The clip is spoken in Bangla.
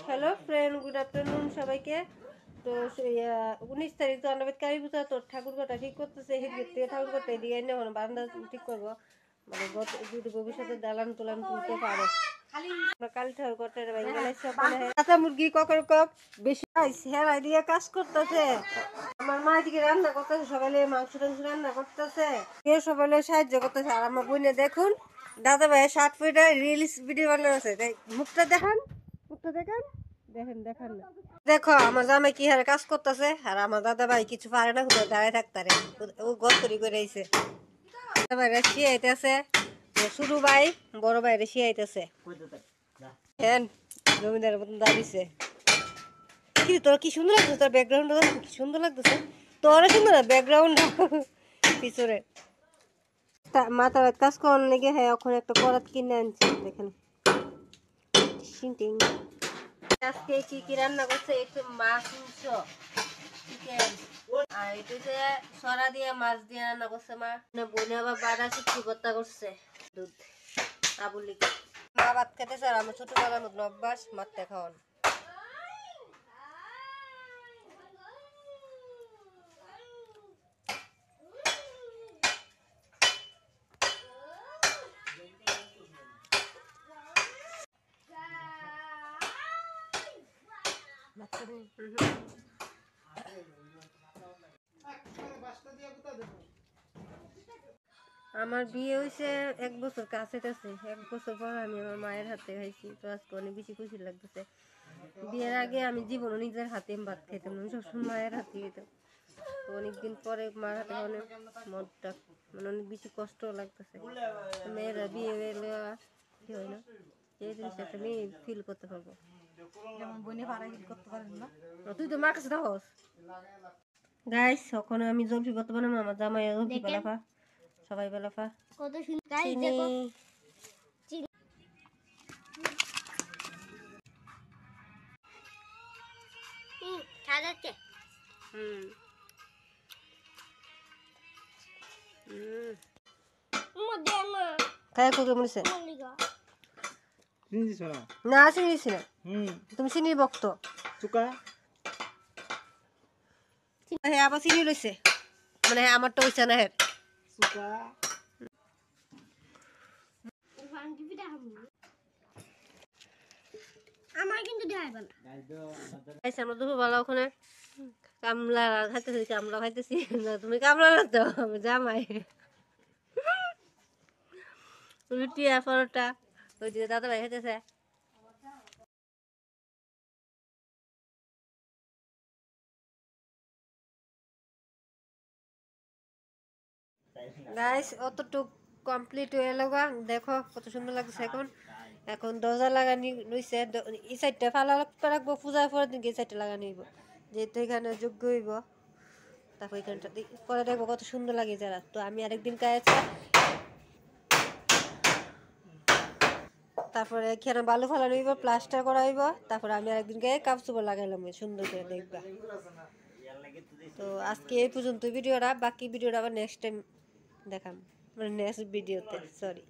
হ্যালো ফ্রেন্ড, গুড আফটারনুন সবাইকে। তো 19 তারিখ তো আন্নাবাদ কালী পূজা, তো ঠাকুর ঘরটা ঠিক করতেছে। হিট থেকে ঠাকুর ঘরটা এদিকে এনে বারান্দা ঠিক করবো, মানে যদি ভবিষ্যতে দালান তোলান তুলতে পারে। কালী ঠাকুর ঘরটা কাঁচা মুরগি ককর কক বেশি হেলাই দিয়ে কাজ করতেছে। আমার মা এদিকে রান্না করতেছে, সকালে মাংস টাংস রান্না করতেছে, কেউ সবাই সাহায্য করতেছে। আর আমার বোনে দেখুন, দাদা ভাই 60 ফুটে রিলস ভিডিও বানাচ্ছে। মুখটা দেখান, মুখটা দেখান, দেখেন দেখান না। দেখো আমার জামাই কি হারে কাজ করতেছে, আর আমার দাদা ভাই কিছু পারে না, কোথাও দাঁড়ায় থাকতারে। ও গতরি করে আইছে, দাদা ভাই শিয়াইতেছে, ছোট ভাই বড় ভাই শিয়াইতেছে। হ্যাঁ, জমিদারের মতন দাঁড়িয়েছে। কি তোর কি সুন্দর লাগছে, তোর ব্যাকগ্রাউন্ড কি সুন্দর লাগতেছে। তোর সুন্দর না ব্যাকগ্রাউন্ড পিছনে। মাথার কাজ করার লেগে হ্যাঁ ওখানে একটা করাত কিনে আনছি। দেখেন আজকে কি কি রান্না করছে, একটু মাছ চিকেন, আর এটা সরা দিয়ে মাছ দিয়ে রান্না করছে মা। বোনে আবার বাড়া শুক্তি ভর্তা করছে। দুধ আবুলি মা ভাত খেতেছে, আর আমার ছোটবেলার মতন অভ্যাস মারতে খাওয়ান। আমার বিয়ে হয়েছে 1 বছর কাছাকাছি। 1 বছর পর আমি আমার মায়ের হাতে খাইছি, তো আজকে অনেক বেশি খুশি লাগতেছে। বিয়ের আগে আমি জীবনে নিজের হাতে ভাত খাইতাম না, সবসময় মায়ের হাতে খেতাম। তো অনেকদিন পরে মায়ের হাতে অনেক মনটা মানে অনেক বেশি কষ্ট লাগতেছে। মেয়েরা বিয়ে হলে কি হয় না, এই জিনিসটা একটা মেয়ে ফিল করতে পারবো। তুই তো মার কাছে থাকস। গাইস ওখানে আমি জলফি করতে পারলাম, আমার জামাই জলফি বেলাফা, সবাই বেলাফা। কত সুন্দর খাই কোকে মরিছে না, চিনিস না তুমি চিনি বক্ত চুকা। হ্যাঁ আবার চিনি লইছে, মানে আমার তো হইছে না। হ্যাঁ আমার কিন্তু আমরা দুপুরবেলা ওখানে কামলা খাইতেছি, কামলা খাইতেছি না। তুমি কামলা না তো, আমি জামাই। রুটি আর পরোটা ওই দিকে দাদা ভাই খাইতেছে। গাইস অতটুক কমপ্লিট হয়ে লগা, দেখো কত সুন্দর লাগছে। এখন এখন দরজা লাগানি লইছে, এই সাইডটা ফালা রাখবো, পূজার পরের দিনকে এই সাইডটা লাগানি হইব, যেহেতু এখানে যোগ্য হইব। তারপর এখানটা পরে দেখবো কত সুন্দর লাগে যারা। তো আমি আরেকদিন কাছে, তারপরে এখানে বালু ফালানো হইব, প্লাস্টার করা হইব। তারপরে আমি আরেকদিন গায়ে কাপ চুপড় লাগাইলাম সুন্দর করে, দেখবা। তো আজকে এই পর্যন্ত ভিডিওটা, বাকি ভিডিওটা আবার নেক্সট টাইম দেখাম, মানে নেক্সট ভিডিওতে। সরি।